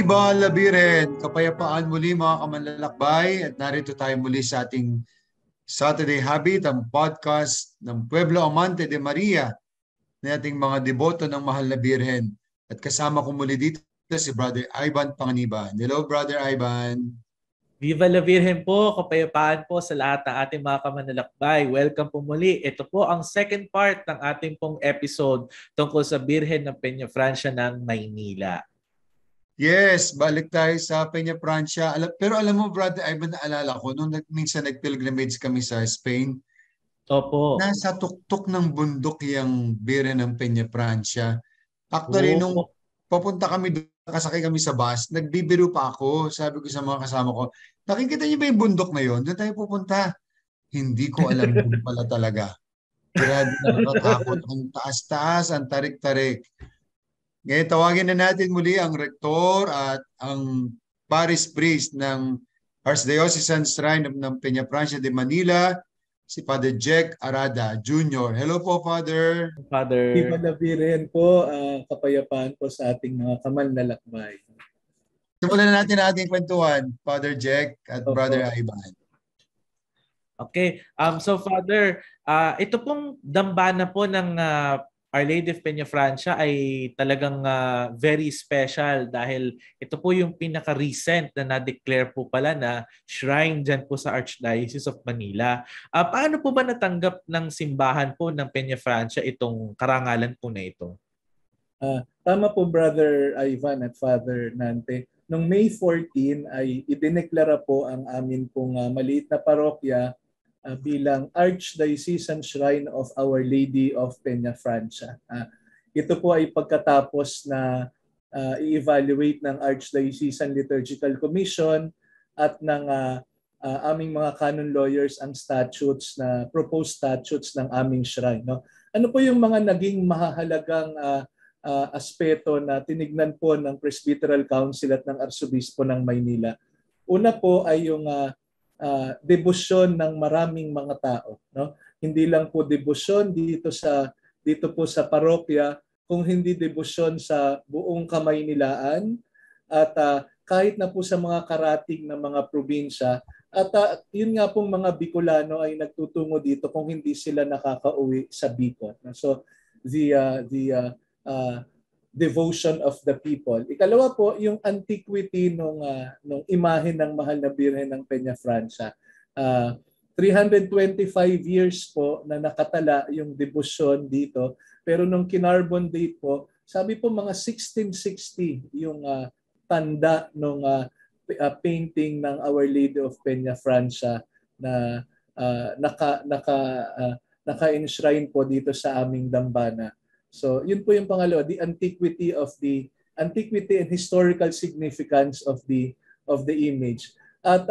Viva Labiren! Kapayapaan muli mga kamanlalakbay at narito tayo muli sa ating Saturday Habit, ang podcast ng Pueblo Amante de Maria na ating mga deboto ng Mahal na Birhen. At kasama ko muli dito si Brother Ivan Panganiban. Hello, Brother Ivan. Viva la Virgen po, kapayapaan po sa lahat ng ating mga kamanlalakbay. Welcome po muli. Ito po ang second part ng ating pong episode tungkol sa Birhen ng Peñafrancia ng Maynila. Yes, balik tayo sa Peñafrancia. Pero alam mo, Brother Ivan, naalala ko, nung minsan nag-pilgrimage kami sa Spain, Opo. nasa tuktok ng bundok yung Birhen ng Peñafrancia. Actually, nung papunta kami doon, nakasakay kami sa bus, nagbibiro pa ako. Sabi ko sa mga kasama ko, nakikita niyo ba yung bundok na yun? Doon tayo pupunta. Hindi ko alam doon pala talaga. Grabe, nakakatakot. Ang taas-taas, ang tarik-tarik. Ngayon, tawagin na natin muli ang rektor at ang parish priest ng Archdiocesan Shrine ng Peñafrancia de Manila, si Father Jack Arada Jr. Hello po, Father. Father. Viva la Virgen po, kapayapaan po sa ating mga kamanlalakbay. Simulan na natin ang ating kwentuhan, Father Jack at Brother Ivan. Okay. So, Father, ito pong dambana po ng Our Lady of Peñafrancia ay talagang very special dahil ito po yung pinaka-recent na na-declare po pala na shrine dyan po sa Archdiocese of Manila. Paano po ba natanggap ng simbahan po ng Peñafrancia itong karangalan po na ito? Tama po, Brother Ivan at Father Nante. Noong May 14 ay idineklara po ang amin pong maliit na parokya bilang Archdiocesan Shrine of Our Lady of Peñafrancia. Ito po ay pagkatapos na i-evaluate ng Archdiocesan Liturgical Commission at ng aming mga canon lawyers ang statutes na proposed statutes ng aming shrine. No? Ano po yung mga naging mahahalagang aspeto na tinignan po ng Presbyteral Council at ng Arsobispo ng Maynila? Una po ay yung debosyon ng maraming mga tao, no? Hindi lang po debosyon dito po sa parokya, kung hindi debosyon sa buong Kamaynilaan at kahit na po sa mga karating na mga probinsya at yun nga pong mga Bicolano ay nagtutungo dito kung hindi sila nakakauwi sa Bicol. So the devotion of the people. Ikalawa po, yung antiquity nung imahe ng Mahal na Birhen ng Peñafrancia. 325 years po na nakatala yung debosyon dito. Pero nung kinarbon date po, sabi po mga 1660 yung tanda nung painting ng Our Lady of Peñafrancia na naka-enshrine po dito sa aming dambana. So, yun po yung pangalawa, the antiquity and historical significance of the image. At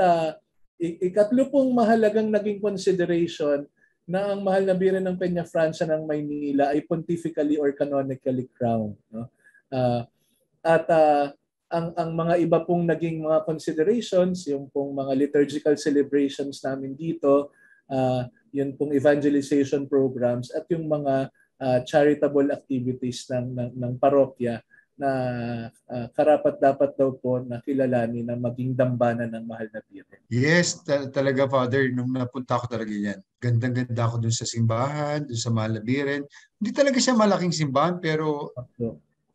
ikatlo pong mahalagang naging consideration na ang Mahal na Birhen ng Peñafrancia ng Maynila ay pontifically or canonically crowned. No? Ang mga iba pong naging mga considerations, yung pong mga liturgical celebrations namin dito, yun pong evangelization programs at yung mga charitable activities ng parokya na karapat-dapat daw po na kilalanin na maging dambana ng Mahal na Birhen. Yes, talaga, Father. Nung napunta ko talaga yan. Gandang-ganda ako dun sa simbahan, dun sa Mahal na Birhen. Hindi talaga siya malaking simbahan pero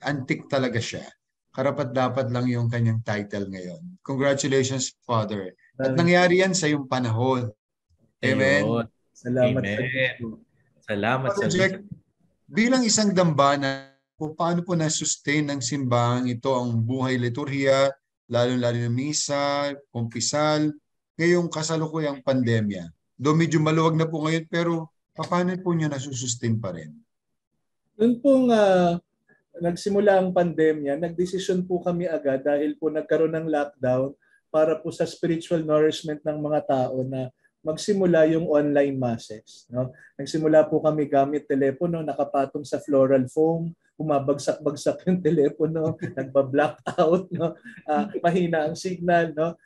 antique talaga siya. Karapat-dapat lang yung kanyang title ngayon. Congratulations, Father. At nangyari yan sa iyong panahon. Amen. Salamat. Amen. Salamat Father sa Jack, bilang isang dambana, kung paano po na-sustain ng simbahan ito ang buhay liturhiya, lalo-lalo na misa, kumpisal, ngayong kasalukuyang pandemya? Though medyo maluwag na po ngayon, pero paano po niyo nasusustain pa rin? Noon pong nagsimula ang pandemya, nagdesisyon po kami agad dahil po nagkaroon ng lockdown para po sa spiritual nourishment ng mga tao na magsimula yung online masses. No? Nagsimula po kami gamit telepono, nakapatong sa floral foam, bumabagsak-bagsak yung telepono, nagba-blackout, no? Mahina ang signal. No?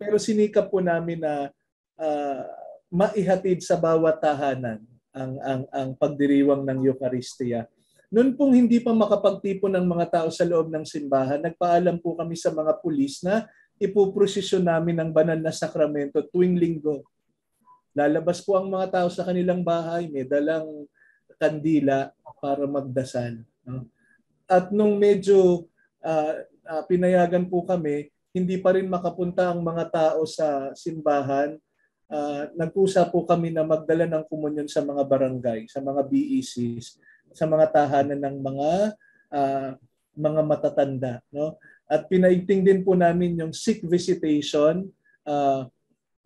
Pero sinikap po namin na maihatid sa bawat tahanan ang pagdiriwang ng Eucharistia. Noon pong hindi pa makapagtipon ng mga tao sa loob ng simbahan, nagpaalam po kami sa mga pulis na ipuprosesyon namin ang banal na sakramento tuwing linggo. Lalabas po ang mga tao sa kanilang bahay, may dalang kandila para magdasal. No? At nung medyo pinayagan po kami, hindi pa rin makapunta ang mga tao sa simbahan. Nagpusa po kami na magdala ng komunyon sa mga barangay, sa mga BECs, sa mga tahanan ng mga matatanda, no? At pinaigting din po namin yung sick visitation.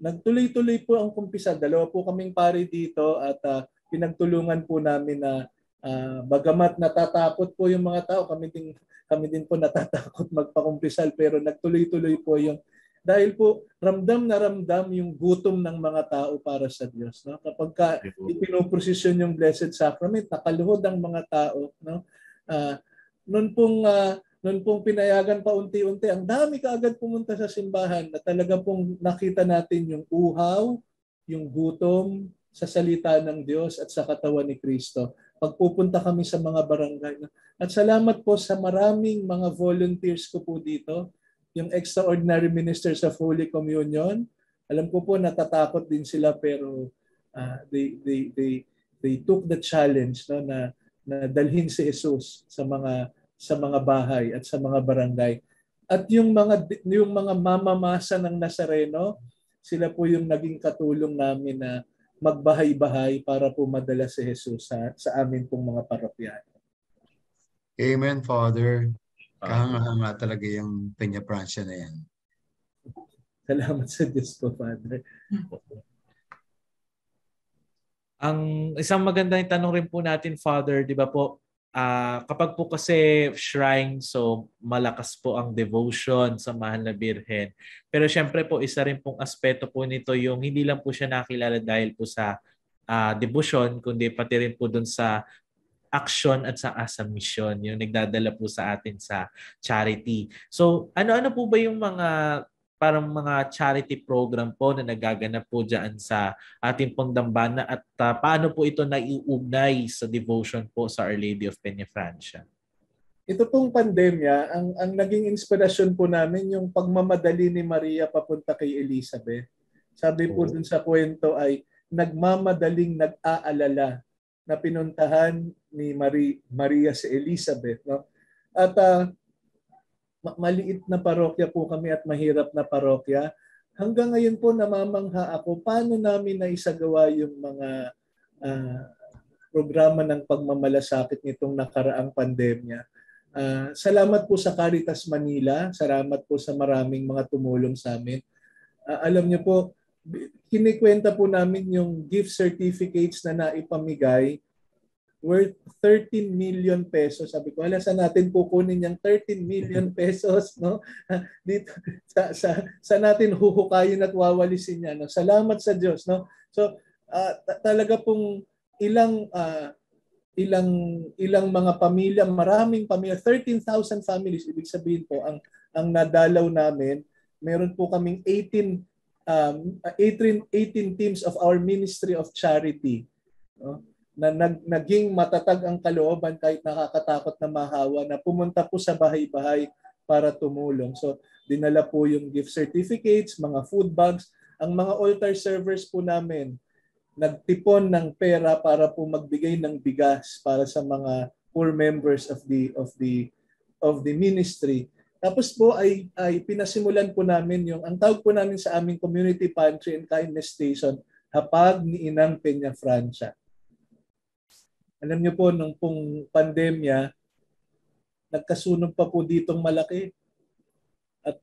Nagtuloy-tuloy po ang kumpisa. Dalawa po kaming pare dito at pinagtulungan po namin na bagamat natatakot po yung mga tao, kami din po natatakot magpakumpisal, pero nagtuloy-tuloy po yung dahil po ramdam na ramdam yung gutom ng mga tao para sa Diyos, no? Kapag ipinoprosesyon yung Blessed Sacrament, nakaluhod ang mga tao, no? Noon pong pinayagan pa unti-unti, ang dami kaagad pumunta sa simbahan na talaga pong nakita natin yung uhaw, yung gutom sa salita ng Diyos at sa katawan ni Kristo. Pagpupunta kami sa mga barangay. At salamat po sa maraming mga volunteers ko po dito, yung extraordinary ministers of Holy Communion. Alam ko po natatakot din sila, pero they took the challenge, no, na dalhin si Jesus sa mga bahay at sa mga barangay. At yung mga mamamasa ng Nazareno, sila po yung naging katulong namin na magbahay-bahay para po madala si Jesus sa amin pong mga parokyano. Amen, Father. Kahanga-hanga talaga yung Peña Francia na yan. Salamat sa Diyos po, Father. Ang isang magandang tanong rin po natin, Father, di ba po, kapag po kasi shrine, so malakas po ang devotion sa Mahal na Birhen. Pero syempre po, isa rin pong aspeto po nito yung hindi lang po siya nakilala dahil po sa devotion, kundi pati rin po dun sa action at sa mission, yung nagdadala po sa atin sa charity. So, ano-ano po ba yung parang mga charity program po na nagaganap po dyan sa ating pong dambana at paano po ito naiugnay sa devotion po sa Our Lady of Peña Francia? Ito pong pandemya, ang naging inspirasyon po namin yung pagmamadali ni Maria papunta kay Elizabeth. Sabi po dun sa kwento ay nagmamadaling nag-aalala na pinuntahan ni Maria si Elizabeth, no? At maliit na parokya po kami at mahirap na parokya. Hanggang ngayon po namamangha ako paano namin naisagawa yung mga programa ng pagmamalasakit nitong nakaraang pandemya. Salamat po sa Caritas Manila, salamat po sa maraming mga tumulong sa amin. Alam niyo po, kinikwenta po namin yung gift certificates na naipamigay worth 13 million pesos. Sabi ko, saan natin kukunin yung 13 million pesos, no? Dito sa natin huhukayin at wawalisin niya, no? Salamat sa Diyos, no? So talaga pong ilang mga pamilya, maraming pamilya, 13,000 families, ibig sabihin po ang nadalaw namin. Meron po kaming 18 teams of our Ministry of Charity, no? Na naging matatag ang kalooban kahit nakakatakot na mahawa na pumunta po sa bahay-bahay para tumulong. So dinala po yung gift certificates, mga food bags. Ang mga altar servers po namin nagtipon ng pera para po magbigay ng bigas para sa mga poor members of the ministry. Tapos po ay pinasimulan po namin ang tawag po namin sa aming community pantry and kindness station, Hapag ni Inang Peña Francia. Alam niyo po, nung pong pandemya, nagkasunog pa po ditong malaki. At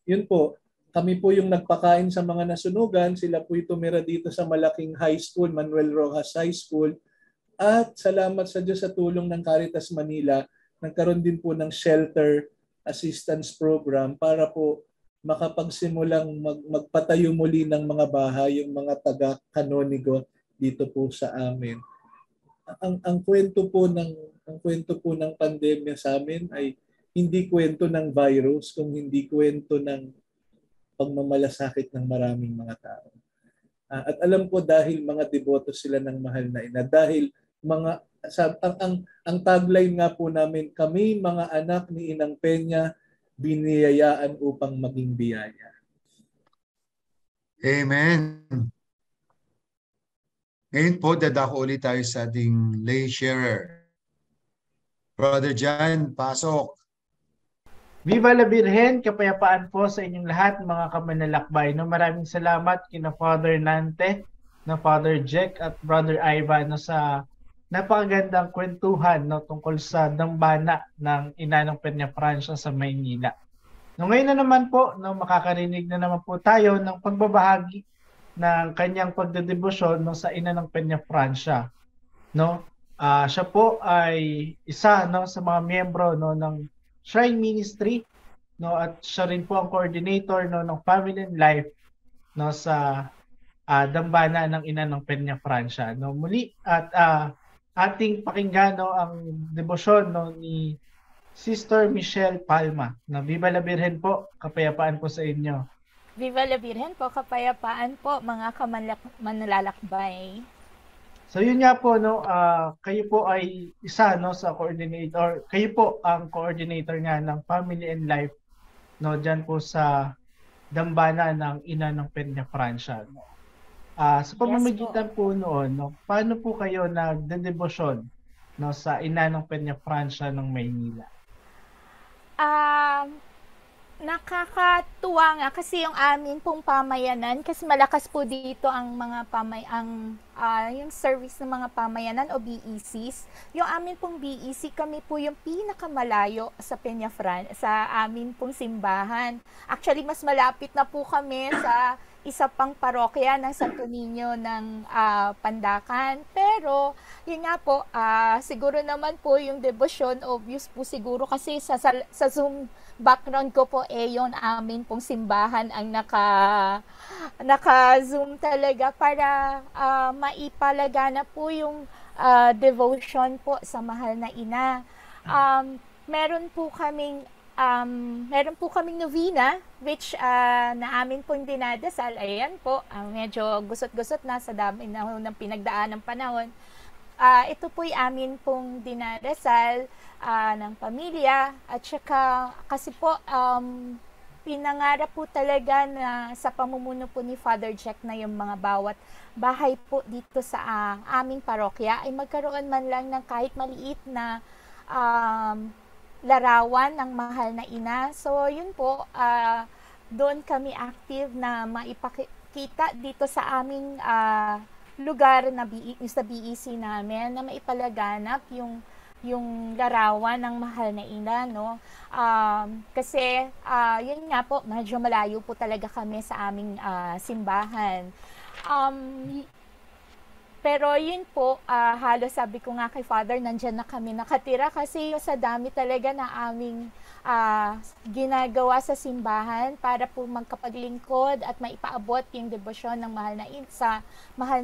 yun po, kami po yung nagpakain sa mga nasunugan. Sila po tumira dito sa malaking high school, Manuel Rojas High School. At salamat sa Diyos sa tulong ng Caritas Manila, nagkaroon din po ng shelter assistance program para po makapagsimulang magpatayo muli ng mga bahay, yung mga taga-kanonigo dito po sa amin. Ang kwento po ng pandemya sa amin ay hindi kwento ng virus, kung hindi kwento ng pagmamalasakit ng maraming mga tao. At alam ko dahil mga deboto sila ng Mahal na Ina, dahil ang tagline nga po namin, kami mga anak ni Inang Peña, biniyayaan upang maging biyaya. Amen. Ngayon po, dadako ulit tayo sa ating lay sharer. Brother John, pasok. Viva la Virgen, kapayapaan po sa inyong lahat mga kamanlalakbay. No, maraming salamat kina Father Nante, na Father Jack at Brother Ivan no, sa napakagandang kwentuhan no, tungkol sa dambana ng Ina ng Peñafrancia sa Maynila. No, ngayon na naman po, no, makakarinig na naman po tayo ng pagbabahagi ng kanyang pagdedebosyon no, sa Ina ng Peñafrancia. No? Siya po ay isa no, sa mga miyembro no, ng Shrine Ministry, no, at siya rin po ang coordinator no, ng Family and Life no, sa dambana ng Ina ng Peñafrancia. No, muli at ating pakinggan no, ang debosyon no, ni Sister Michelle Palma. Na Viva la Virgen po, kapayapaan po sa inyo. Viva la Virgen po, kapayapaan po mga manlalakbay. So yun nga po no, kayo po ay isa no sa coordinator. Kayo po ang coordinator nga ng Family and Life no diyan po sa dambana ng Ina ng Peñafrancia no. Sa pamamagitan po noon no, paano po kayo nagdedebosyon no sa Ina ng Peñafrancia ng Maynila? Nakakatuwa nga kasi yung amin pong pamayanan, kasi malakas po dito ang mga yung service ng mga pamayanan o BECs. Yung amin pong BEC, kami po yung pinakamalayo sa Peñafrancia, sa amin pong simbahan. Actually, mas malapit na po kami sa isa pang parokya ng Santo Niño ng Pandacan. Pero, yun nga po, siguro naman po yung devotion, obvious po siguro kasi sa Zoom background ko po yung amin pong simbahan ang naka-Zoom talaga para maipalagana po yung devotion po sa mahal na Ina. Meron po kaming novena which na amin pong dinadasal. Ayan po, medyo gusot-gusot na sa dami ng pinagdaan ng panahon. Ito po yung amin pong dinadasal ng pamilya at saka kasi po pinangarap po talaga na sa pamumuno po ni Father Jack na yung mga bawat bahay po dito sa aming parokya ay magkaroon man lang ng kahit maliit na larawan ng mahal na Ina. So yun po, doon kami active na maipakita dito sa aming lugar na sa BEC namin na maipalaganap yung larawan ng mahal na Ina, no? Kasi yun nga po, medyo malayo po talaga kami sa aming simbahan. Pero yun po, halos sabi ko nga kay Father, nandyan na kami nakatira kasi sa dami talaga na aming ginagawa sa simbahan para po magkapaglingkod at maipaabot yung debosyon ng mahal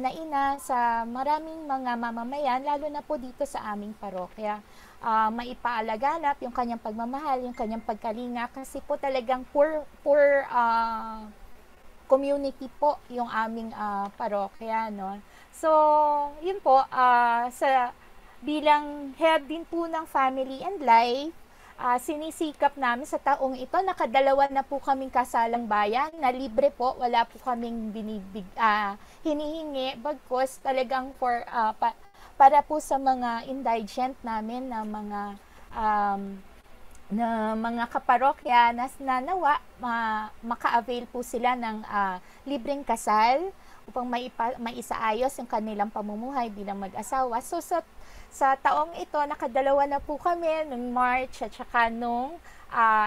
na Ina sa maraming mga mamamayan, lalo na po dito sa aming parokya. Maipaalaganap yung kanyang pagmamahal, yung kanyang pagkalinga kasi po talagang poor community po yung aming parokya, no? So, yun po, bilang head din po ng Family and Life, sinisikap namin sa taong ito, nakadalawa na po kaming kasalang bayan, na libre po, wala po kaming hinihingi, bagkos talagang para po sa mga indigent namin na mga kaparokya na nawa maka-avail po sila ng libreng kasal upang maisaayos yung kanilang pamumuhay bilang mag-asawa. So sa taong ito, nakadalawa na po kami noong March at saka nung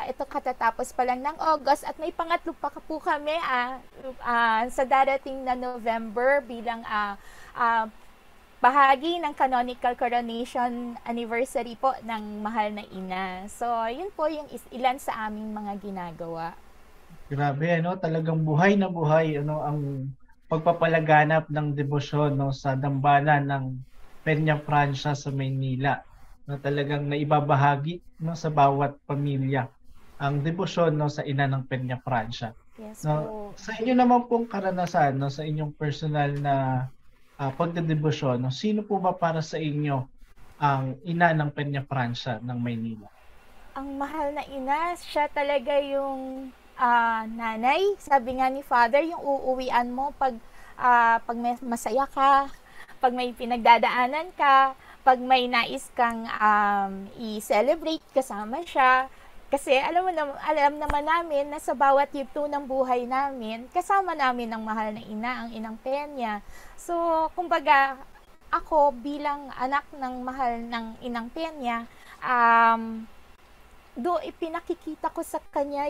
ito katatapos pa lang ng August at may pangatlo pa po kami sa darating na November bilang bahagi ng canonical coronation anniversary po ng mahal na Ina. So, yun po yung ilan sa aming mga ginagawa. Grabe, talagang buhay na buhay ang pagpapalaganap ng debosyon sa dambana ng Peñafrancia sa Maynila. Talagang naibabahagi sa bawat pamilya ang debosyon sa Ina ng Peñafrancia. Yes, sa inyo naman pong karanasan, sa inyong personal na pagdedebosyon, sino po ba para sa inyo ang ina ng Peña Francia ng Maynila? Ang mahal na ina, siya talaga yung nanay. Sabi nga ni Father, yung uuwian mo pag may masaya ka, pag may pinagdadaanan ka, pag may nais kang i-celebrate, kasama siya. Kasi alam naman namin na sa bawat yugto ng buhay namin, kasama namin ang mahal na ina, ang Inang Peña. So, kumbaga, ako bilang anak ng mahal ng Inang Peña, ipinakikita ko sa kanya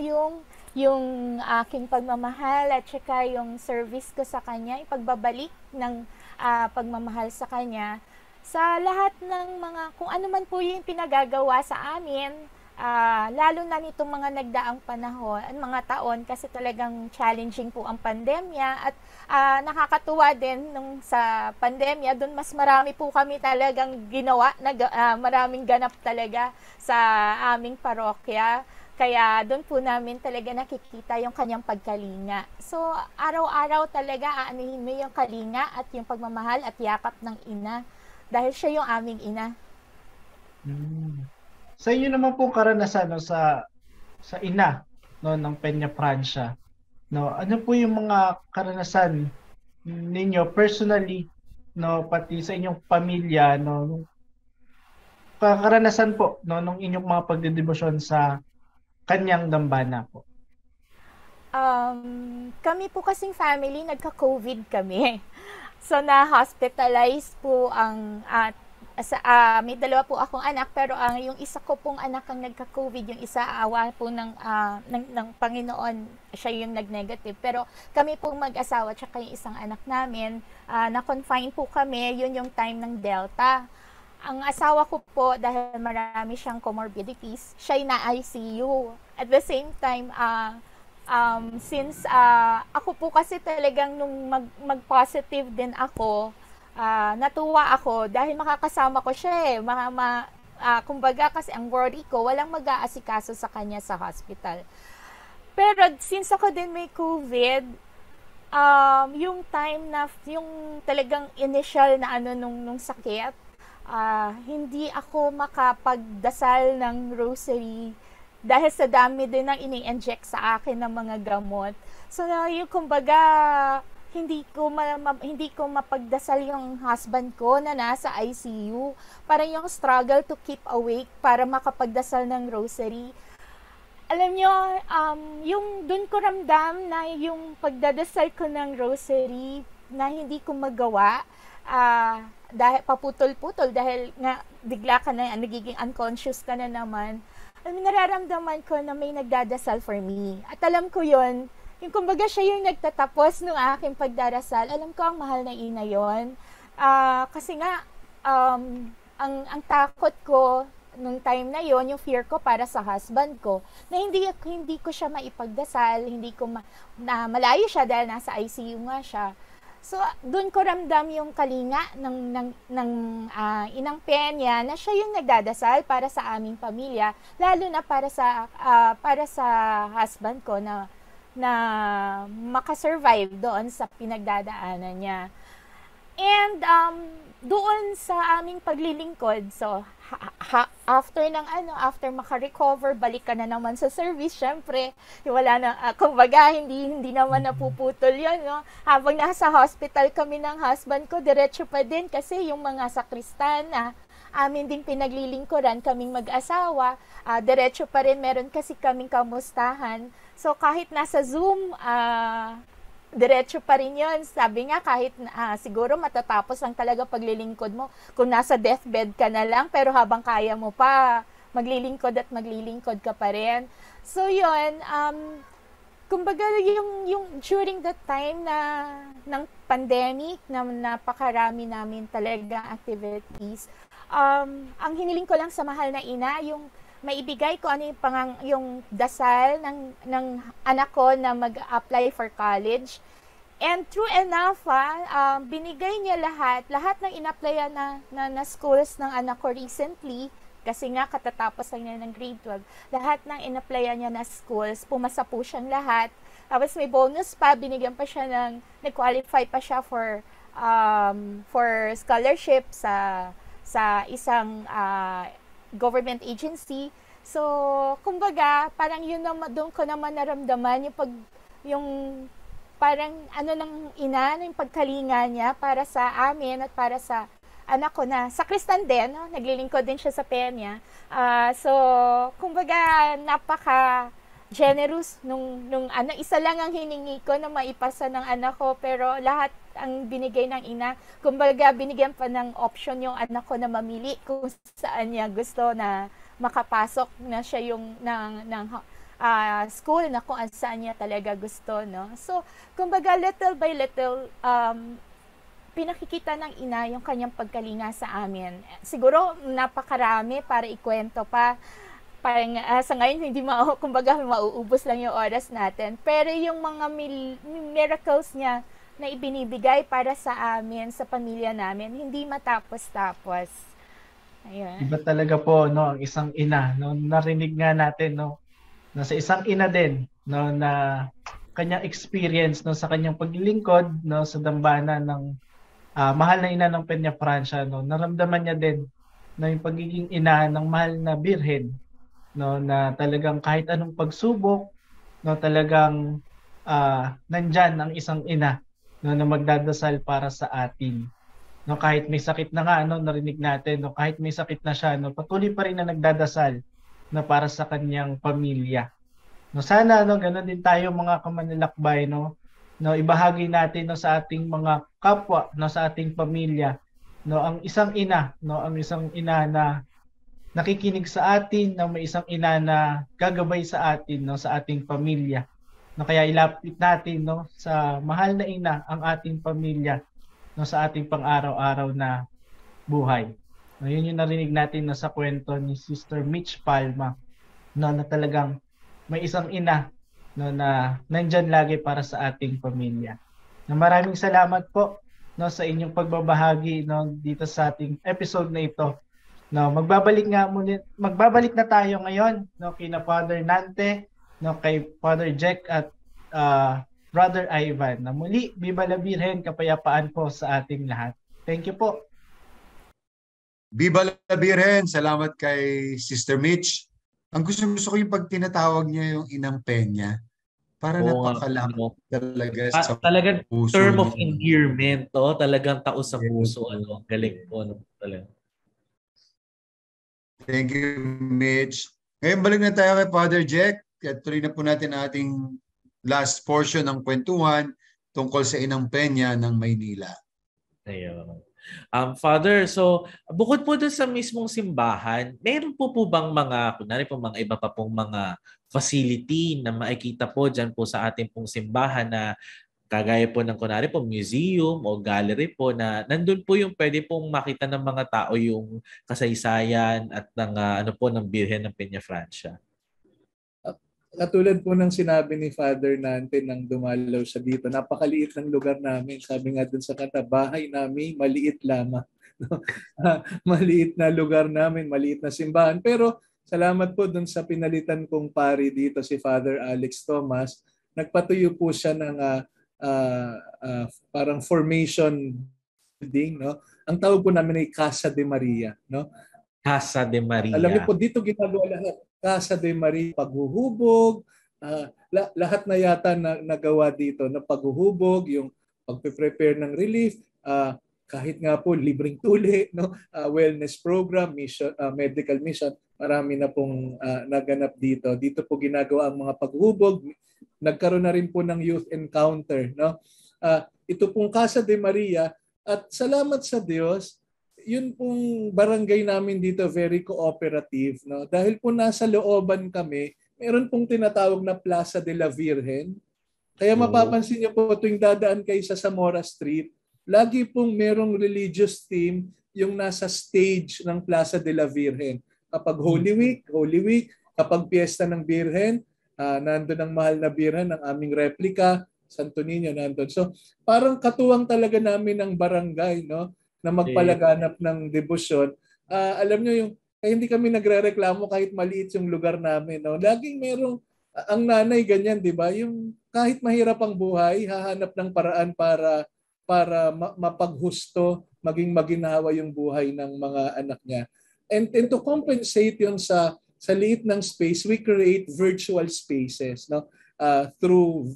yung aking pagmamahal at saka yung service ko sa kanya, ipagbabalik ng pagmamahal sa kanya sa lahat ng mga, kung ano man po yung pinagagawa sa amin, lalo na nitong mga nagdaang panahon, mga taon, kasi talagang challenging po ang pandemya at nakakatuwa din nung sa pandemya, doon mas marami po kami talagang ginawa, maraming ganap talaga sa aming parokya. Kaya doon po namin talaga nakikita yung kanyang pagkalinga. So, araw-araw talaga aanuhin mo yung kalinga at yung pagmamahal at yakap ng ina. Dahil siya yung aming ina. Sa inyo naman po karanasan sa ina ng Peña Francia, ano po yung mga karanasan ninyo personally, pati sa inyong pamilya, karanasan po nung inyong mga pagdedebosyon sa kanyang dambana po? Kami po kasing family, nagka-COVID kami. So, na-hospitalize po may dalawa po akong anak, pero yung isa ko pong anak ang nagka-COVID, yung isa awa po ng Panginoon, siya yung nag-negative. Pero kami pong mag-asawa, tsaka yung isang anak namin, na-confine po kami, yun yung time ng Delta. Ang asawa ko po, dahil marami siyang comorbidities, siya na ICU. At the same time, since ako po kasi talagang nung mag-positive din ako, natuwa ako dahil makakasama ko siya kumbaga kasi ang worry ko, walang mag-aasikaso sa kanya sa hospital. Pero since ako din may COVID, yung time na, yung talagang initial na nung sakit, hindi ako makapagdasal ng rosary dahil sa dami din ng ini-inject sa akin ng mga gamot. So, yung kumbaga, hindi ko mapagdasal yung husband ko na nasa ICU. Parang yung struggle to keep awake para makapagdasal ng rosary. Alam nyo, yung dun ko ramdam na yung pagdadasal ko ng rosary na hindi ko magawa, dahil paputol-putol, dahil nga bigla ka na, nagiging unconscious ka na naman. Nararamdaman ko na may nagdadasal for me. At alam ko yon, yung kumbaga siya yung nagtatapos ng aking pagdarasal. Alam ko ang mahal na ina yon. Kasi nga, ang takot ko nung time na yon, yung fear ko para sa husband ko, na hindi ko siya maipagdasal, na malayo siya dahil nasa ICU nga siya. So, doon ko ramdam yung kalinga ng Inang Peña na siya yung nagdadasal para sa aming pamilya, lalo na para sa husband ko na makasurvive doon sa pinagdadaanan niya. And doon sa aming paglilingkod, so after maka-recover, balik ka na naman sa service, syempre, wala na, kumbaga, hindi naman napuputol yun, no? Habang nasa hospital kami ng husband ko, diretso pa din, kasi yung mga sakristan na amin din pinaglilingkuran, kaming mag-asawa, diretso pa rin, meron kasi kaming kamustahan. So, kahit nasa Zoom, diretso pa rin yun. Sabi nga, kahit siguro matatapos lang talaga paglilingkod mo kung nasa deathbed ka na lang, pero habang kaya mo pa, maglilingkod ka pa rin. So yun, kumbaga yung during that time ng pandemic, na napakarami namin talaga activities, ang hiniling ko lang sa mahal na ina, yung maibigay ko yung dasal ng anak ko na mag-apply for college. And true enough, binigay niya lahat ng in-applyan na schools ng anak ko recently, kasi nga katatapos lang niya ng grade 12. Lahat ng in-applyan niya na schools, pumasa po siyang lahat. Tapos may bonus pa, binigyan pa siya nag-qualify pa siya for scholarship sa sa isang government agency. So, kumbaga, parang yun naman, doon ko naman naramdaman yung parang ng ina, yung pagkalinga niya para sa amin at para sa anak ko na sakristan din, no? Naglilingkod din siya sa Peña. So, kumbaga, napaka generous nung isa lang ang hiningi ko na maipasa ng anak ko, pero lahat ang binigay ng ina. Kumbaga, binigyan pa ng option yung anak ko na mamili kung saan niya gusto na makapasok na siya yung ng school na kung saan niya talaga gusto, no? So, kumbaga, little by little, pinakikita ng ina yung kanyang pagkalinga sa amin. Siguro, napakarami para ikwento pa. Parang sa ngayon, hindi kumbaga, mauubos lang yung oras natin. Pero yung mga miracles niya na ibinibigay para sa amin, sa pamilya namin, hindi matapos-tapos. Ayun. Iba talaga po, no, ang isang ina, no, narinig nga natin, no, na sa isang ina din, no, na kanyang experience, no, sa kanyang paglilingkod, no, sa dambana ng mahal na ina ng Peñafrancia, no, naramdaman niya din na yung pagiging ina ng mahal na birhen, no, na talagang kahit anong pagsubok, no, talagang nandyan ang isang ina, no, na magdadasal para sa atin. No, kahit may sakit na nga, no, narinig natin, no, kahit may sakit na siya, no, patuloy pa rin na nagdadasal na para sa kanyang pamilya. No, sana, no, ganoon din tayo mga kamanlalakbay, no, ibahagi natin, no, sa ating mga kapwa, no, sa ating pamilya, no, ang isang ina, no, ang isang ina na nakikinig sa atin, no, may isang ina na gagabay sa atin, no, sa ating pamilya. No, kaya ilapit natin, no, sa mahal na ina ang ating pamilya, no, sa ating pang-araw-araw na buhay. No, yun yung narinig natin na sa kwento ni Sister Mitch Palma, no, na talagang may isang ina, no, na nandyan lagi para sa ating pamilya. No, maraming salamat po, no, sa inyong pagbabahagi, no, dito sa ating episode na ito. No, magbabalik na tayo ngayon, no, kina Father Nante, no, kay Father Jack at Brother Ivan. Na muli, Viva la Virgen, kapayapaan po sa ating lahat. Thank you po. Viva la Virgen, salamat kay Sister Mitch. Ang gusto ko yung pag tinatawag niya yung Inang Peña. Para napakalapit talaga sa talagang puso. Term of endearment, talagang taos sa puso. Galing po. Talaga. Thank you, Mitch. Ngayon, balik na tayo kay Father Jack. At tuloy na po natin ating last portion ng kwentuhan tungkol sa Inang Peña ng Maynila. Ayun. Father, so bukod po doon sa mismong simbahan, meron po bang mga, kunwari po mga iba pa pong mga facility na makikita po dyan po sa ating pong simbahan na kagaya po ng kunwari po museum o gallery po na nandun po yung pwede pong makita ng mga tao yung kasaysayan at ng ng Birhen ng Peñafrancia? Katulad po ng sinabi ni Father Nante nang dumalaw siya dito, napakaliit ng lugar namin. Sabi nga dun sa kanta, bahay namin, maliit lamang. Maliit na lugar namin, maliit na simbahan. Pero salamat po dun sa pinalitan kong pari dito, si Father Alex Thomas. Nagpatuyo po siya ng parang formation building. No? Ang tawag po namin ay Casa de Maria. No? Casa de Maria. Alam niyo po, dito ginagawa lahat. Casa de Maria, paghuhubog, lahat na yata nagawa dito na paghuhubog, yung pagpe-prepare ng relief, kahit nga po libreng tuli, no? Wellness program, mission, medical mission, marami na pong naganap dito. Dito po ginagawa ang mga paghuhubog. Nagkaroon na rin po ng youth encounter. No? Ito pong Casa de Maria, at salamat sa Diyos, yun pong barangay namin dito very cooperative, no? Dahil po nasa looban kami, meron pong tinatawag na Plaza de la Virgen. Kaya mapapansin niyo po tuwing dadaan kayo sa Zamora Street, lagi pong merong religious team yung nasa stage ng Plaza de la Virgen. Kapag Holy Week, kapag piyesta ng Virgen, nandun ang mahal na Virgen ng aming replica, Santo Niño nandun. So parang katuwang talaga namin ang barangay, no? Na magpalaganap ng debosyon. Alam nyo yung, hindi kami nagre-reklamo kahit maliit yung lugar namin. No? Laging merong, ang nanay ganyan, di ba? Yung kahit mahirap ang buhay, hahanap ng paraan para para mapaghusto, maging maginhawa yung buhay ng mga anak niya. And to compensate yun sa liit ng space, we create virtual spaces, no? Through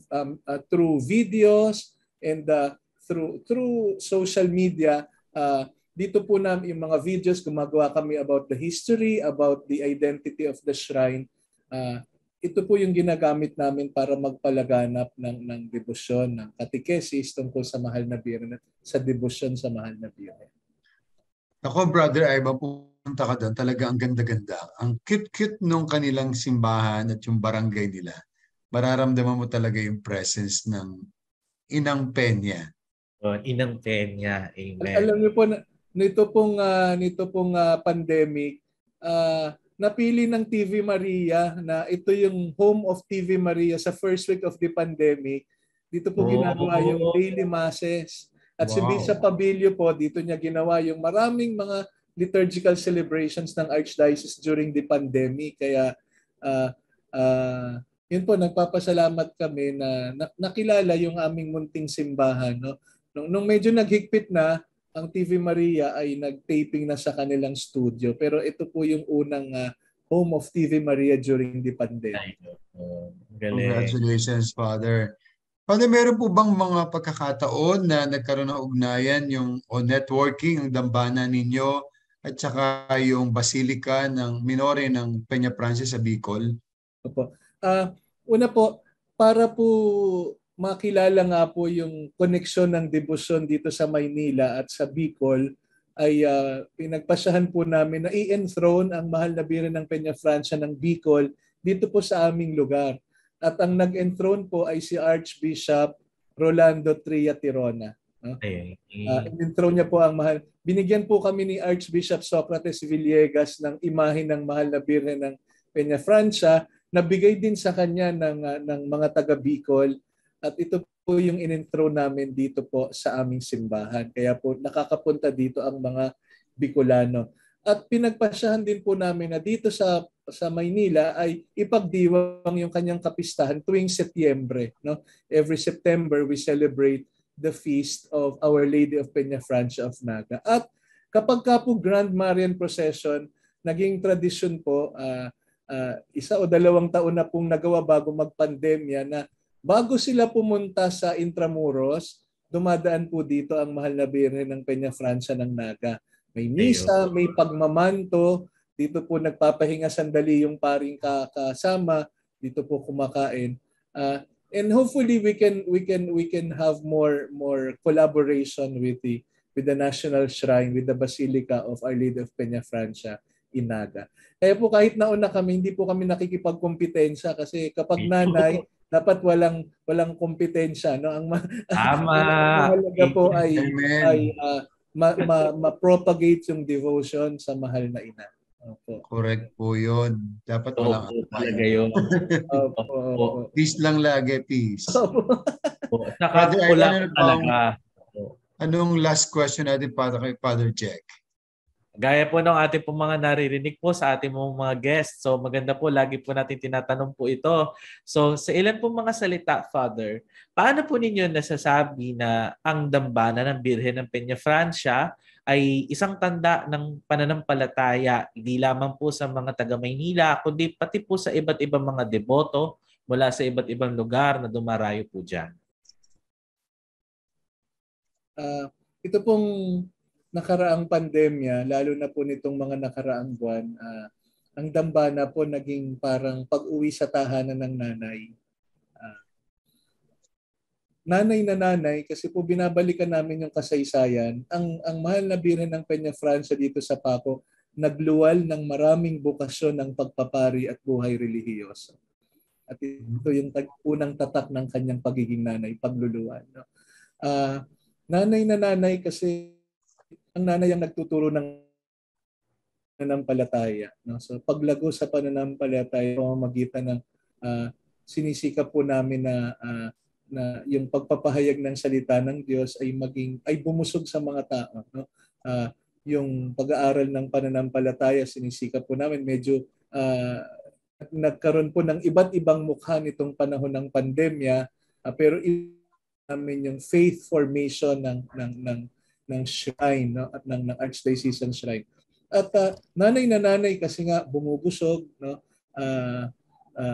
videos and through social media. Dito po namin yung mga videos, gumagawa kami about the history, about the identity of the shrine. Ito po yung ginagamit namin para magpalaganap ng debosyon, ng catechesis tungkol sa Mahal na Birhen, sa debosyon sa Mahal na Birhen. Ako, Brother Ivan, pupunta ka doon. Talaga ang ganda-ganda. Ang cute-cute nung kanilang simbahan at yung barangay nila. Mararamdaman mo talaga yung presence ng Inang Peña. Inang Peña. Amen. Alam niyo po, nito pong pandemic, napili ng TV Maria na ito yung home of TV Maria sa first week of the pandemic. Dito po ginagawa yung daily masses. At si Bishop Pabilio po, dito niya ginawa yung maraming mga liturgical celebrations ng Archdiocese during the pandemic. Kaya yun po, nagpapasalamat kami na nakilala yung aming munting simbahan. No? Nung medyo naghigpit na, ang TV Maria ay nag-taping na sa kanilang studio. Pero ito po yung unang home of TV Maria during the pandemic. Congratulations, Father. Father, meron po bang mga pagkakataon na nagkaroon ng ugnayan yung networking, yung dambana ninyo at saka yung Basilica ng Minore ng Peña Francia sa Bicol? Opo. Una po, para po makilala nga po yung koneksyon ng debosyon dito sa Maynila at sa Bicol, ay pinagpasyahan po namin na i-enthrone ang Mahal na Birhen ng Peña Francia ng Bicol dito po sa aming lugar. At ang nag-enthrone po ay si Archbishop Rolando Tria Tirona. No? In-enthrone niya po ang Mahal. Binigyan po kami ni Archbishop Socrates Villegas ng imahe ng Mahal na Birhen ng Peña Francia, nabigay din sa kanya ng mga taga Bicol. At ito po yung in-intro namin dito po sa aming simbahan. Kaya po nakakapunta dito ang mga Bicolano. At pinagpasyahan din po namin na dito sa Maynila ay ipagdiwang yung kanyang kapistahan tuwing Setyembre. No? Every September we celebrate the feast of Our Lady of Peña Francia of Naga. At kapag ka po Grand Marian Procession, naging tradisyon po, 1 o 2 taon na pong nagawa bago magpandemya na bago sila pumunta sa Intramuros, dumadaan po dito ang Mahal na Birhen ng Peña Francia ng Naga. May misa, may pagmamanto, dito po nagpapahinga sandali yung paring kasama, dito po kumakain. And hopefully we can have more collaboration with the National Shrine, with the Basilica of Our Lady of Peña Francia in Naga. Kaya po kahit nauna kami, hindi po kami nakikipagkompetensya kasi kapag nanay, dapat walang kompetensya, no? Ang mahalaga po ay ma-propagate yung devotion sa mahal na ina. Opo. Correct po 'yun. Dapat walang talaga 'yun. Peace lang lagi, peace. Saka kulang talaga. Anong last question natin para kay Father Jack? Gaya po ng ating po mga naririnig po sa ating mga guests. So maganda po, lagi po natin tinatanong po ito. So sa ilan po mga salita, Father, paano po ninyo nasasabi na ang dambana ng Birhen ng Peña Francia ay isang tanda ng pananampalataya, hindi lamang po sa mga taga Maynila, kundi pati po sa iba't ibang mga deboto mula sa iba't ibang lugar na dumarayo po dyan? Ito pong nakaraang pandemya, lalo na po nitong mga nakaraang buwan, ang dambana po naging parang pag-uwi sa tahanan ng nanay. Nanay na nanay, kasi po binabalikan namin yung kasaysayan. Ang Mahal na Birhen ng Peña Francia dito sa Paco, nagluwal ng maraming bukasyon ng pagpapari at buhay relihiyoso. At ito yung unang tatak ng kanyang pagiging nanay, pagluluwal. No? Nanay na nanay kasi ang nanay ang nagtuturo ng pananampalataya. No? So paglago sa pananampalataya, pamamagitan ng sinisikap po namin na yung pagpapahayag ng salita ng Diyos ay bumusog sa mga tao. No? Yung pag-aaral ng pananampalataya, sinisikap po namin, medyo nagkaroon po ng iba't ibang mukha nitong panahon ng pandemya, pero namin yung faith formation ng shrine, no, at ng Archdiocesan Shrine. At nanay na nanay kasi nga bumubusog, no,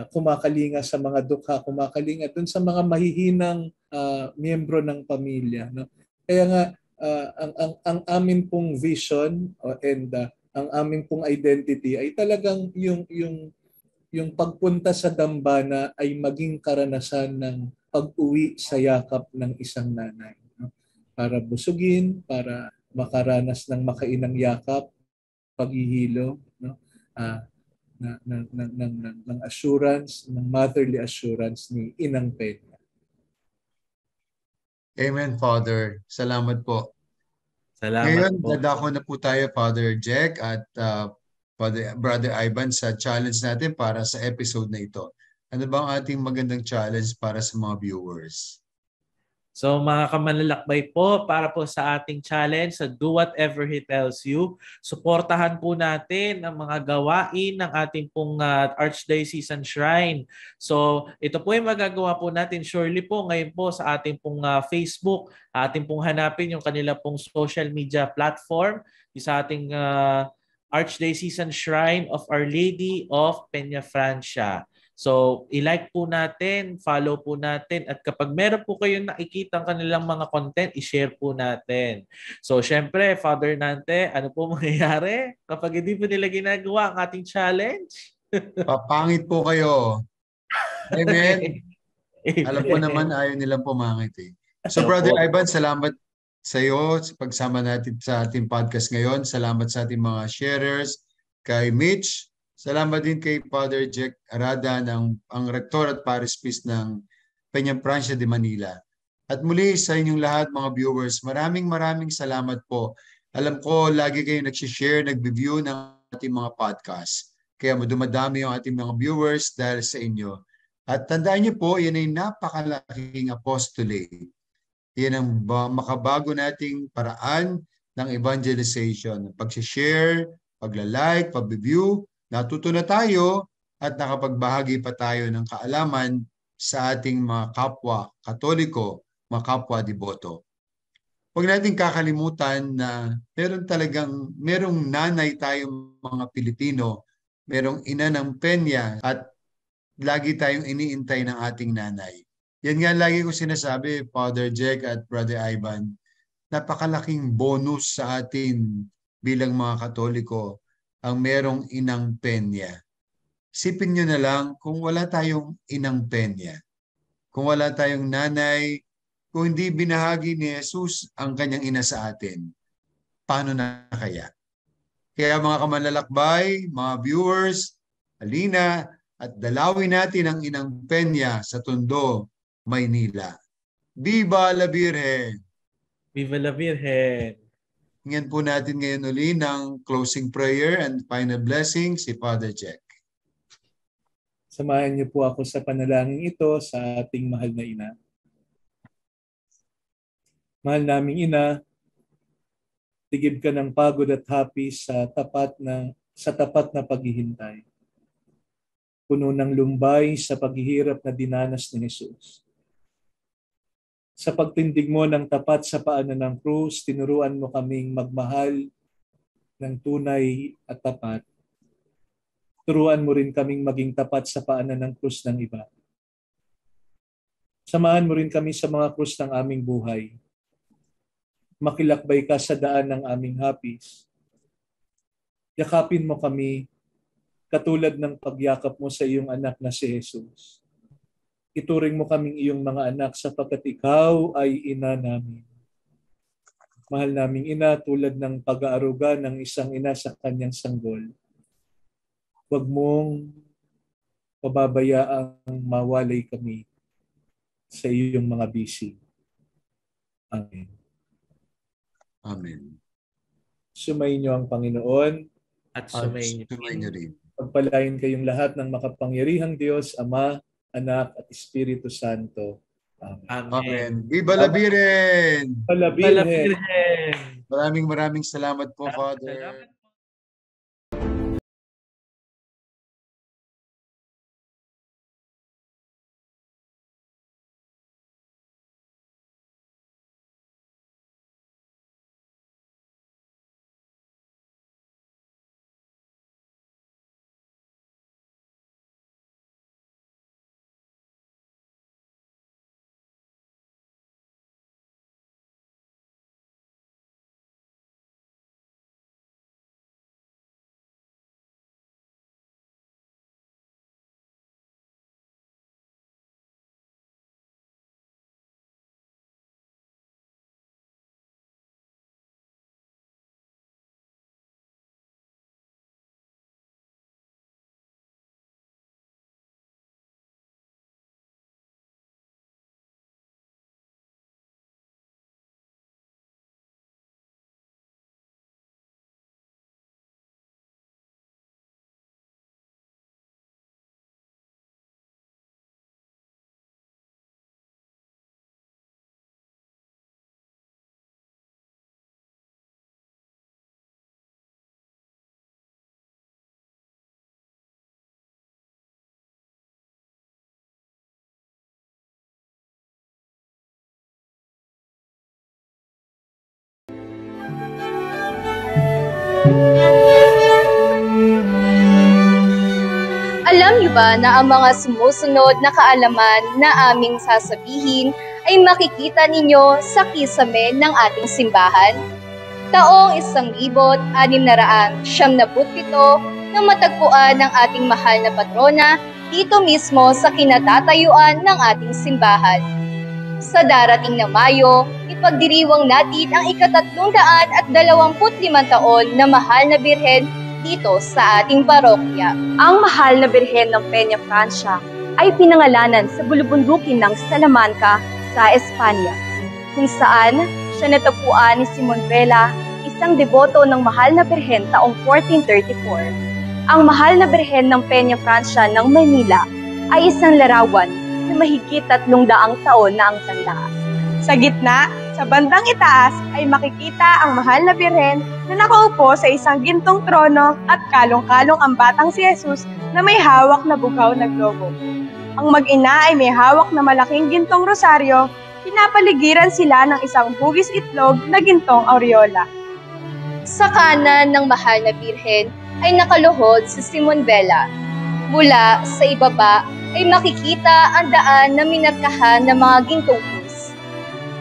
kumakalinga sa mga dukha, kumakalinga dun sa mga mahihinang miyembro ng pamilya, no. Kaya nga ang amin pong vision and ang amin pong identity ay talagang yung pagpunta sa dambana ay maging karanasan ng pag-uwi sa yakap ng isang nanay, no? Para busugin, para makaranas ng makainang yakap, paghihilo, no? Ng assurance, ng motherly assurance ni Inang Peña. Amen, Father. Salamat po. Salamat Ngayon, po. dadako na po tayo, Father Jack at Brother Ivan, sa challenge natin para sa episode na ito. Ano ba ang ating magandang challenge para sa mga viewers? So mga kamanlalakbay po, para po sa ating challenge sa Do Whatever He Tells You, suportahan po natin ang mga gawain ng ating pong Archdiocesan Shrine. So ito po yung magagawa po natin surely po ngayon po sa ating pong Facebook. Ating pong hanapin yung kanila pong social media platform, sa ating Archdiocesan Shrine of Our Lady of Peñafrancia. So, i-like po natin, follow po natin, at kapag meron po kayong nakikita ang kanilang mga content, i-share po natin. So, syempre, Father Nante, ano po mangyayari kapag hindi po nila ginagawa ang ating challenge? Papangit po kayo. Amen. Alam ko naman ayaw nilang pumangit eh. So, Brother Ivan, salamat sa iyo sa pagsama natin sa ating podcast ngayon. Salamat sa ating mga sharers, kay Mitch. Salamat din kay Father Jack Arada, ang rektor at parish priest ng Peñafrancia de Manila. At muli sa inyong lahat mga viewers, maraming salamat po. Alam ko lagi kayo nag-share, nag-review ng ating mga podcast. Kaya dumadami yung ating mga viewers dahil sa inyo. At tandaan niyo po, yan ay napakalaking apostolate. Yan ang makabago nating paraan ng evangelization. Pag-share, pagla-like, pag-review, natuto na tayo at nakapagbahagi pa tayo ng kaalaman sa ating mga kapwa Katoliko, mga kapwa deboto. Huwag natin kakalimutan na merong nanay tayong mga Pilipino, merong ina ng Peña at lagi tayong iniintay ng ating nanay. Yan nga lagi ko sinasabi, Father Jack at Brother Ivan, napakalaking bonus sa atin bilang mga Katoliko ang merong inang Peña. Sipin nyo na lang kung wala tayong inang Peña, kung wala tayong nanay, kung hindi binahagi ni Jesus ang kanyang ina sa atin, paano na kaya? Kaya mga kamanlalakbay, mga viewers, halina at dalawin natin ang inang Peña sa Tondo, Maynila. Viva la Virgen! Viva la Virgen! Hinggan po natin ngayon uli ng closing prayer and final blessing si Father Jack. Samahan niyo po ako sa panalangin ito sa ating mahal na ina. Mahal naming ina, tigib ka ng pagod at happy sa tapat na paghihintay. Puno ng lumbay sa paghihirap na dinanas ni Jesus. Sa pagtindig mo ng tapat sa paanan ng krus, tinuruan mo kaming magmahal ng tunay at tapat. Turuan mo rin kaming maging tapat sa paanan ng krus ng iba. Samahan mo rin kami sa mga krus ng aming buhay. Makilakbay ka sa daan ng aming hapis. Yakapin mo kami katulad ng pagyakap mo sa iyong anak na si Jesus. Ituring mo kaming iyong mga anak sapagkat ikaw ay ina namin. Mahal naming ina, tulad ng pag-aaruga ng isang ina sa kanyang sanggol. Huwag mong pababayaang mawalay kami sa iyong mga bisig. Amen. Amen. Sumayin niyo ang Panginoon At At sumayin niyo rin. Pagpalain kayong lahat ng makapangyarihang Diyos, Ama, Anak at Espiritu Santo. Amen. Amen. Viva la Virgen! Viva la Viva la Virgen! Virgen! Maraming salamat po, Father. Salamat. Walang iba na ang mga sumusunod na kaalaman na aming sasabihin ay makikita ninyo sa kisame ng ating simbahan. Taong 1677 na matagpuan ng ating mahal na patrona dito mismo sa kinatatayuan ng ating simbahan. Sa darating na Mayo, ipagdiriwang natin ang 325 taon na mahal na birhen dito sa ating parokya. Ang mahal na birhen ng Peña Francia ay pinangalanan sa bulubundukin ng Salamanca sa Espanya, kung saan siya natagpuan ni Simon Vela, isang deboto ng mahal na birhen taong 1434. Ang mahal na birhen ng Peña Francia ng Manila ay isang larawan na mahigit 300 taon na ang tanda. Sa gitna, sa bandang itaas ay makikita ang mahal na birhen na nakaupo sa isang gintong trono at kalong-kalong ang batang si Jesus na may hawak na bugaw na globo. Ang mag-ina ay may hawak na malaking gintong rosaryo, pinapaligiran sila ng isang hugis itlog na gintong aureola. Sa kanan ng mahal na birhen ay nakaluhod si Simon Vela. Mula sa ibaba ay makikita ang daan na minarkahan ng mga gintong krus.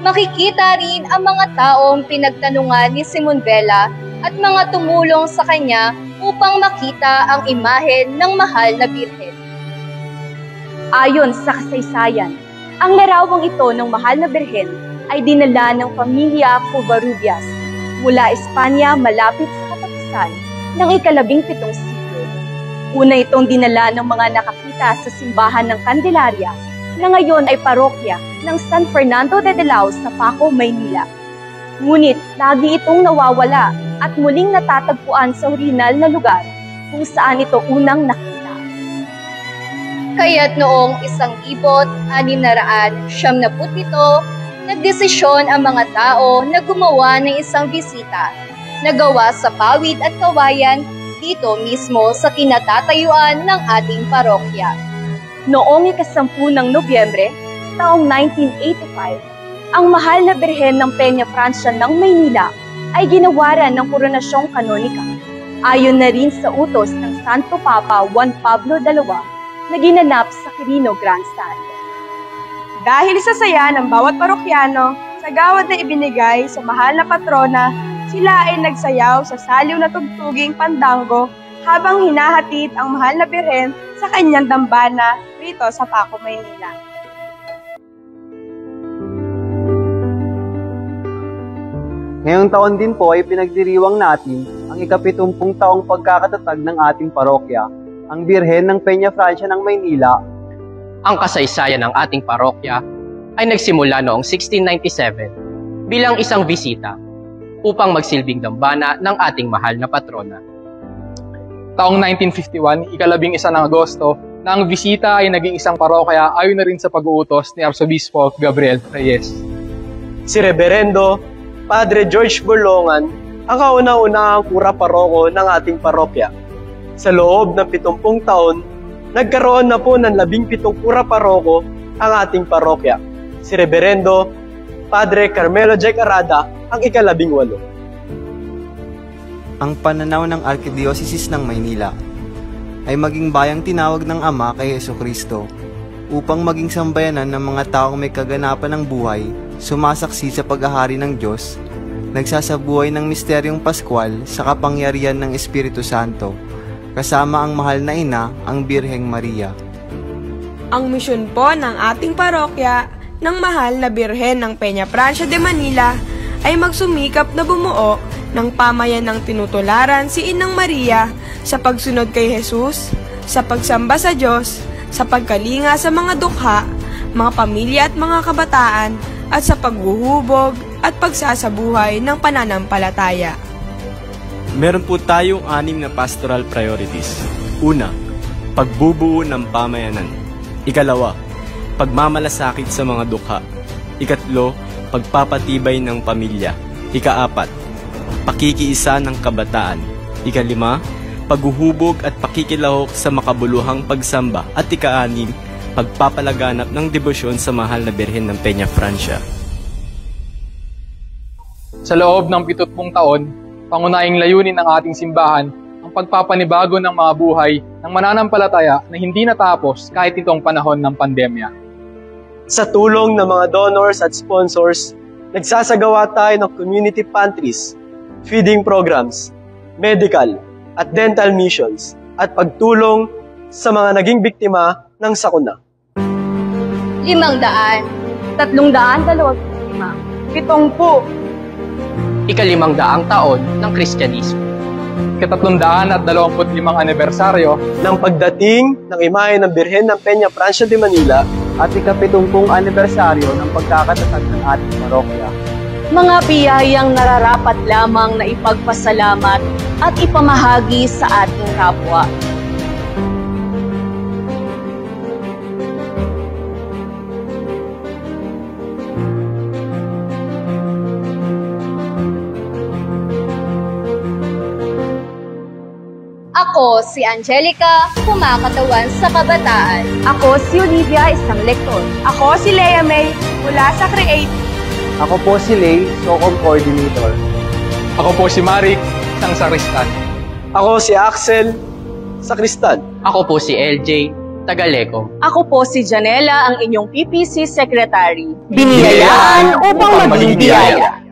Makikita rin ang mga taong pinagtanungan ni Simon Vela at mga tumulong sa kanya upang makita ang imahen ng mahal na birhen. Ayon sa kasaysayan, ang larawang ito ng mahal na birhen ay dinala ng pamilya Covarrubias mula Espanya malapit sa katapusan ng 17 siglo. Una itong dinala ng mga nakakita sa simbahan ng Candelaria na ngayon ay parokya ng San Fernando de Dilao sa Paco, Maynila. Ngunit lagi itong nawawala at muling natatagpuan sa orihinal na lugar kung saan ito unang nakita. Kaya't noong 1677, nagdesisyon ang mga tao na gumawa ng isang bisita na gawa sa pawid at kawayan dito mismo sa kinatatayuan ng ating parokya. Noong 10 ng Nobyembre, taong 1985, ang mahal na birhen ng Peña Francia ng Maynila ay ginawaran ng koronasyong kanonika, ayon na rin sa utos ng Santo Papa Juan Pablo II na ginanap sa Quirino Grandstand. Dahil sa saya ng bawat parokyano, sa gawad na ibinigay sa mahal na patrona, sila ay nagsayaw sa saliw na tugtuging pandango habang hinahatid ang mahal na birhen sa kanyang dambana rito sa Paco, Maynila. Ngayong taon din po ay pinagdiriwang natin ang 70 taong pagkakatatag ng ating parokya, ang Birhen ng Peña Francia ng Maynila. Ang kasaysayan ng ating parokya ay nagsimula noong 1697 bilang isang bisita upang magsilbing dambana ng ating mahal na patrona. Taong 1951, 11 ng Agosto, na ang bisita ay naging isang parokya ayon na rin sa pag-uutos ni Arsobispo Gabriel Reyes. Si Reverendo Padre George Bolongan ang kauna-unahang kura paroko ng ating parokya. Sa loob ng 70 taon, nagkaroon na po ng 17 kura paroko ang ating parokya. Si Reverendo Padre Carmelo Jack Arada ang 18. Ang pananaw ng Arkidiocese ng Maynila ay maging bayang tinawag ng Ama kay Jesucristo upang maging sambayanan ng mga taong may kaganapan ng buhay, sumasaksi sa paghahari ng Diyos, nagsasabuhay ng misteryong Paskwal sa kapangyarihan ng Espiritu Santo, kasama ang mahal na ina, ang Birheng Maria. Ang misyon po ng ating parokya ng mahal na Birhen ng Peña Francia de Manila ay magsumikap na bumuo ng pamayanang tinutularan si Inang Maria sa pagsunod kay Jesus, sa pagsamba sa Diyos, sa pagkalinga sa mga dukha, mga pamilya at mga kabataan, at sa paghuhubog at pagsasabuhay ng pananampalataya. Meron po tayong 6 na pastoral priorities. Una, pagbubuo ng pamayanan. Ikalawa, pagmamalasakit sa mga dukha. Ikatlo, pagpapatibay ng pamilya. Ikaapat, pakikiisa ng kabataan. Ikalima, paghuhubog at pakikilahok sa makabuluhang pagsamba. At ika-6, pagpapalaganap ng debosyon sa mahal na Birhen ng Peña Francia. Sa loob ng 70 taon, pangunahing layunin ng ating simbahan ang pagpapanibago ng mga buhay ng mananampalataya na hindi natapos kahit itong panahon ng pandemya. Sa tulong ng mga donors at sponsors, nagsasagawa tayo ng community pantries, feeding programs, medical at dental missions, at pagtulong sa mga naging biktima ng sakuna. 500, 325, 70. Ika-500 taon ng Kristyanismo. Ika-325 anibersaryo ng pagdating ng imahe ng Birhen ng Peña Francia de Manila at ika-70 anibersaryo ng pagkakatatag ng ating parokya. Mga biyayang nararapat lamang na ipagpasalamat at ipamahagi sa ating kapwa. Ako si Angelica, kumakatawan sa kabataan. Ako si Olivia, isang lektor. Ako si Lea May, mula sa Create. Ako po si Lay, SOCOM Coordinator. Ako po si Marik, isang sakristan. Ako si Axel, sakristan. Ako po si LJ, taga-Lecom. Ako po si Janela, ang inyong PPC Secretary. Biniyayaan upang maging biyaya.